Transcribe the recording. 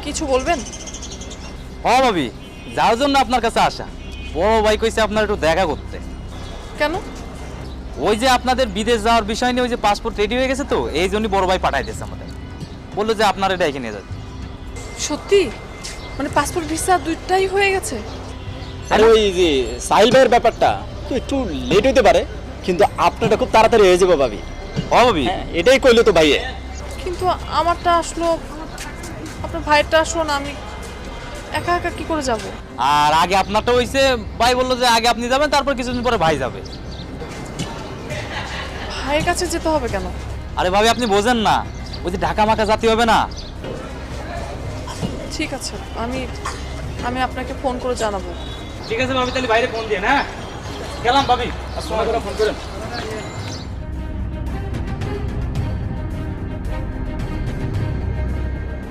কিছু বলবেন? হ্যাঁ ভাবি, যার জন্য আপনার কাছে আসা। বড় ভাই কইছে আপনার একটু দেখা করতে। কেন? ওই যে আপনাদের বিদেশ যাওয়ার বিষয় নিয়ে ওই যে পাসপোর্ট রেডি হয়ে গেছে তো, এই জন্যই বড় ভাই পাঠাইতেছে আমাদের। বললো যে আপনার এটা এখানে যাবে। সত্যি? মানে পাসপোর্ট ভিসা দুইটাই হয়ে গেছে? আরে ওই যে সাহিল ভাইয়ের ব্যাপারটা তো একটু লেট হইতে পারে, কিন্তু আপনারটা খুব তাড়াতাড়ি হয়ে যাবে ভাবি। হ্যাঁ ভাবি, হ্যাঁ, এটাই কইলো তো ভাইয়ে। কিন্তু আমারটা আসলো, আপনার ভাইয়েরটা আসলো না, আমি একা একা কি করে যাব? আর আগে আপনারটা হইছে, ভাই বললো যে আগে আপনি যাবেন, তারপর কিছুদিন পরে ভাই যাবে। ভাইয়ের কাছে যেতে হবে কেন? আরে ভাবি আপনি বোঝেন না, ওই যে ঢাকা মাকা জাতি হবে না। ঠিক আছে, আমি আপনাকে ফোন করে জানাবো। ঠিক আছে ভাবি, তাহলে বাইরে ফোন দিয়ে। হ্যাঁ গেলাম ভাবি। ফোন করেন।